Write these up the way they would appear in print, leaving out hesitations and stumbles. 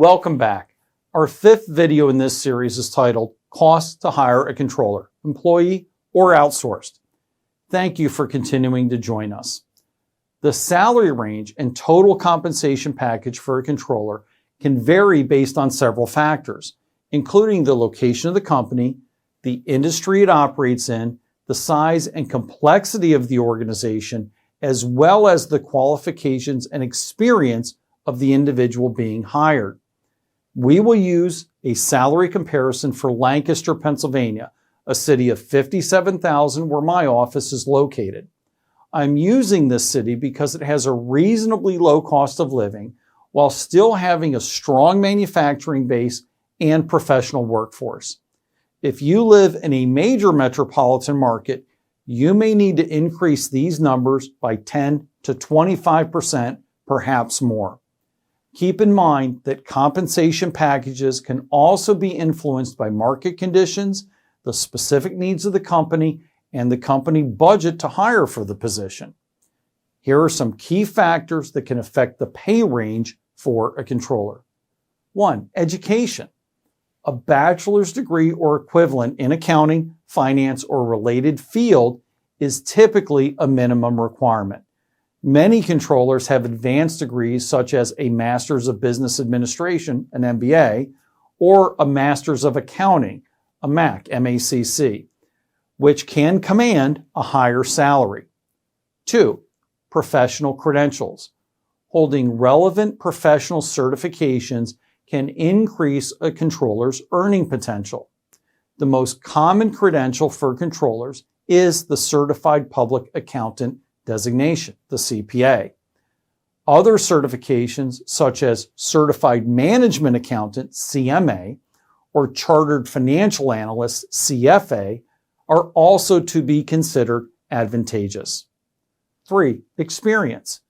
Welcome back. Our fifth video in this series is titled Cost to Hire a Controller, Employee or Outsourced. Thank you for continuing to join us. The salary range and total compensation package for a controller can vary based on several factors, including the location of the company, the industry it operates in, the size and complexity of the organization, as well as the qualifications and experience of the individual being hired. We will use a salary comparison for Lancaster, Pennsylvania, a city of 57,000 where my office is located. I'm using this city because it has a reasonably low cost of living while still having a strong manufacturing base and professional workforce. If you live in a major metropolitan market, you may need to increase these numbers by 10 to 25%, perhaps more. Keep in mind that compensation packages can also be influenced by market conditions, the specific needs of the company, and the company budget to hire for the position. Here are some key factors that can affect the pay range for a controller. 1. Education. A bachelor's degree or equivalent in accounting, finance, or related field is typically a minimum requirement. Many controllers have advanced degrees such as a Master's of Business Administration, an MBA, or a Master's of Accounting, a MAC, MACC, which can command a higher salary. 2. Professional credentials. Holding relevant professional certifications can increase a controller's earning potential. The most common credential for controllers is the Certified Public Accountant designation, the CPA. Other certifications, such as Certified Management Accountant, CMA, or Chartered Financial Analyst, CFA, are also to be considered advantageous. 3. Experience.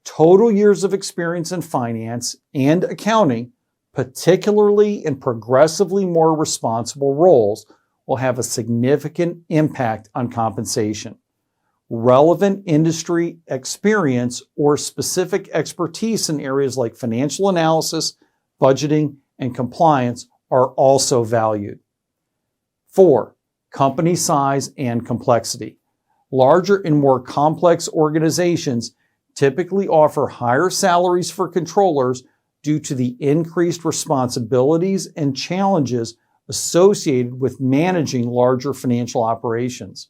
Total years of experience in finance and accounting, particularly in progressively more responsible roles, will have a significant impact on compensation. Relevant industry experience or specific expertise in areas like financial analysis, budgeting, and compliance are also valued. 4. Company size and complexity. Larger and more complex organizations typically offer higher salaries for controllers due to the increased responsibilities and challenges associated with managing larger financial operations.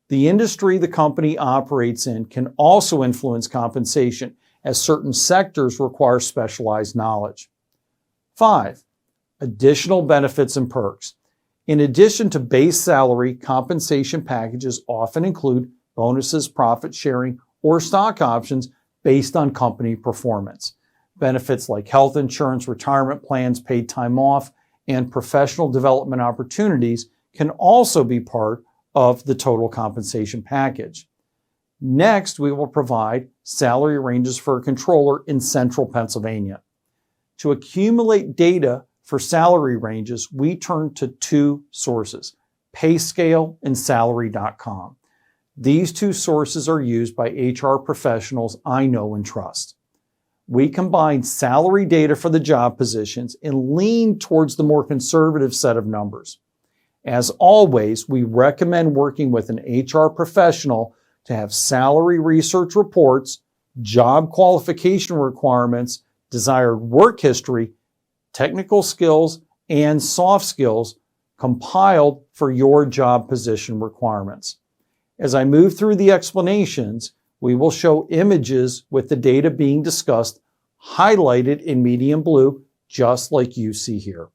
The industry the company operates in can also influence compensation, as certain sectors require specialized knowledge. 5. Additional benefits and perks. In addition to base salary, compensation packages often include bonuses, profit sharing, or stock options based on company performance. Benefits like health insurance, retirement plans, paid time off, and professional development opportunities can also be part of the total compensation package. Next, we will provide salary ranges for a controller in central Pennsylvania. To accumulate data for salary ranges, we turn to two sources, PayScale and Salary.com. These two sources are used by HR professionals I know and trust. We combine salary data for the job positions and lean towards the more conservative set of numbers. As always, we recommend working with an HR professional to have salary research reports, job qualification requirements, desired work history, technical skills, and soft skills compiled for your job position requirements. As I move through the explanations, we will show images with the data being discussed highlighted in medium blue, just like you see here.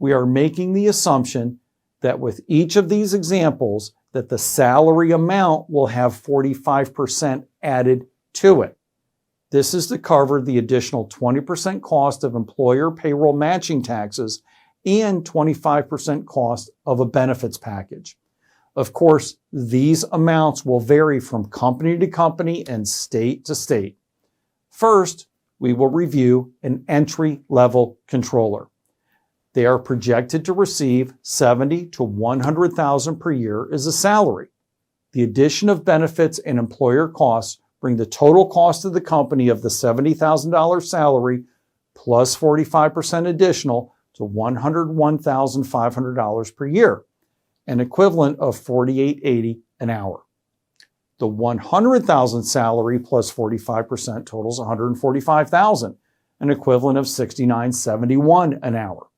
We are making the assumption that with each of these examples, that the salary amount will have 45% added to it. This is to cover the additional 20% cost of employer payroll matching taxes and 25% cost of a benefits package. Of course, these amounts will vary from company to company and state to state. First, we will review an entry-level controller. They are projected to receive $70,000 to $100,000 per year as a salary. The addition of benefits and employer costs bring the total cost of the company of the $70,000 salary plus 45% additional to $101,500 per year, an equivalent of $48.80 an hour. The $100,000 salary plus 45% totals $145,000, an equivalent of $69.71 an hour.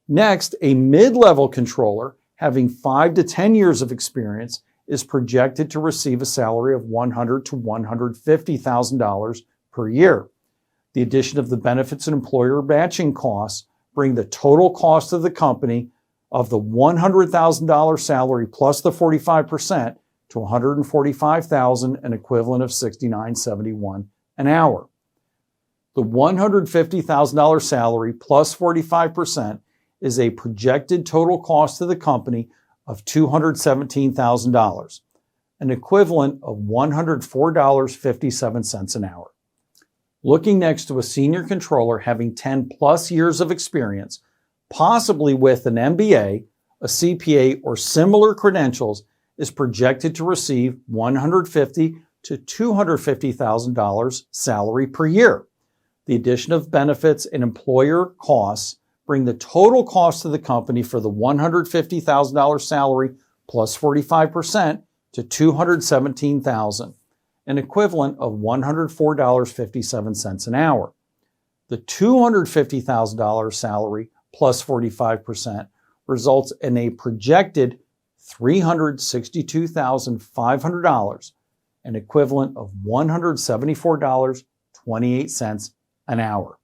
Next, a mid-level controller having 5 to 10 years of experience is projected to receive a salary of $100,000 to $150,000 per year. The addition of the benefits and employer matching costs bring the total cost of the company of the $100,000 salary plus the 45% to $145,000, an equivalent of $69.71 an hour. The $150,000 salary plus 45% is a projected total cost to the company of $217,000, an equivalent of $104.57 an hour. Looking next to a senior controller having 10 plus years of experience, possibly with an MBA, a CPA, or similar credentials, is projected to receive $150,000 to $250,000 salary per year. The addition of benefits and employer costs bring the total cost to the company for the $150,000 salary plus 45% to $217,000, an equivalent of $104.57 an hour. The $250,000 salary plus 45% results in a projected $362,500, an equivalent of $174.28 an hour.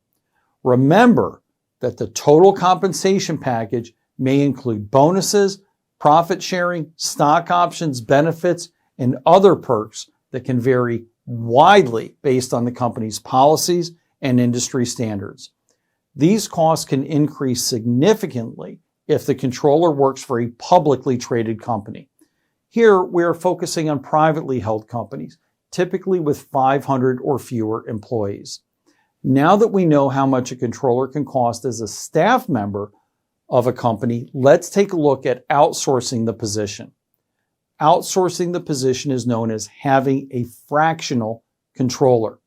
Remember that the total compensation package may include bonuses, profit sharing, stock options, benefits, and other perks that can vary widely based on the company's policies and industry standards. These costs can increase significantly if the controller works for a publicly traded company. Here, we are focusing on privately held companies, typically with 500 or fewer employees. Now that we know how much a controller can cost as a staff member of a company, let's take a look at outsourcing the position. Outsourcing the position is known as having a fractional controller.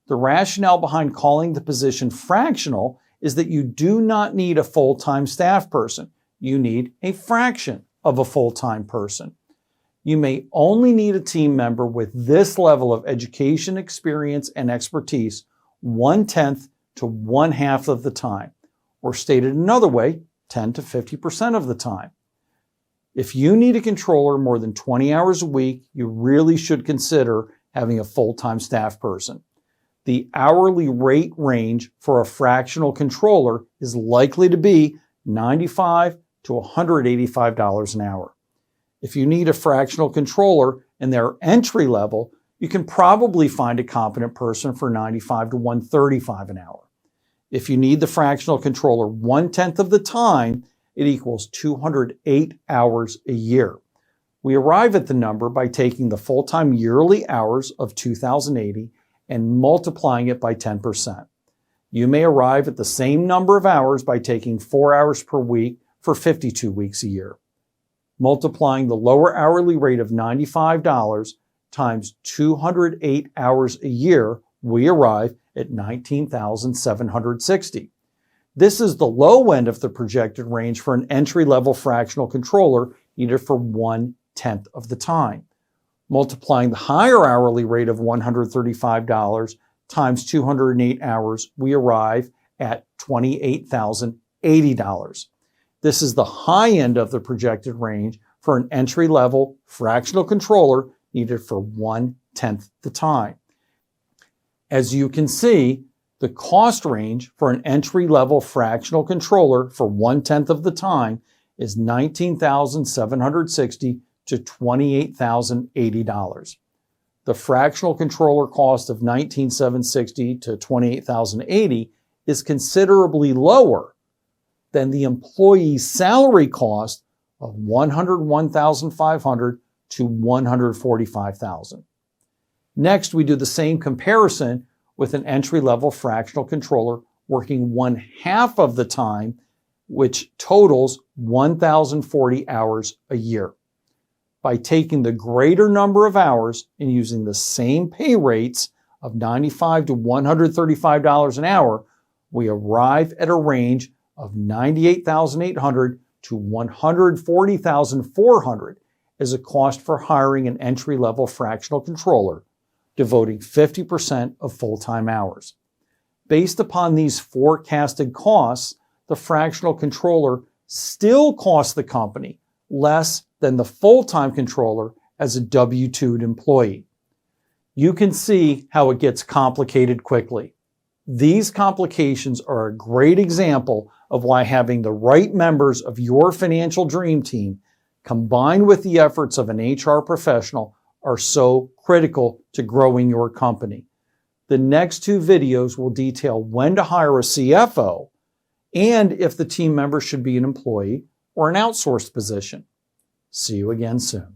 The rationale behind calling the position fractional is that you do not need a full-time staff person. You need a fraction of a full-time person. You may only need a team member with this level of education, experience, and expertise 1/10 to 1/2 of the time, or stated another way, 10 to 50% of the time. If you need a controller more than 20 hours a week, you really should consider having a full-time staff person. The hourly rate range for a fractional controller is likely to be $95 to $185 an hour. If you need a fractional controller and they're entry level, you can probably find a competent person for $95 to $135 an hour. If you need the fractional controller 1/10 of the time, it equals 208 hours a year. We arrive at the number by taking the full-time yearly hours of 2,080 and multiplying it by 10%. You may arrive at the same number of hours by taking 4 hours per week for 52 weeks a year. Multiplying the lower hourly rate of $95 times 208 hours a year, we arrive at $19,760. This is the low end of the projected range for an entry-level fractional controller needed for 1/10 of the time. Multiplying the higher hourly rate of $135 times 208 hours, we arrive at $28,080. This is the high end of the projected range for an entry-level fractional controller needed for 1/10 the time. As you can see, the cost range for an entry-level fractional controller for 1/10 of the time is $19,760 to $28,080. The fractional controller cost of $19,760 to $28,080 is considerably lower than the employee's salary cost of $101,500 to $145,000. Next, we do the same comparison with an entry-level fractional controller working 1/2 of the time, which totals 1,040 hours a year. By taking the greater number of hours and using the same pay rates of $95 to $135 an hour, we arrive at a range of $98,800 to $140,400 as a cost for hiring an entry-level fractional controller, devoting 50% of full-time hours. Based upon these forecasted costs, the fractional controller still costs the company less than the full-time controller as a W-2'd employee. You can see how it gets complicated quickly. These complications are a great example of why having the right members of your financial dream team combined with the efforts of an HR professional are so critical to growing your company. The next two videos will detail when to hire a CFO and if the team member should be an employee or an outsourced position. See you again soon.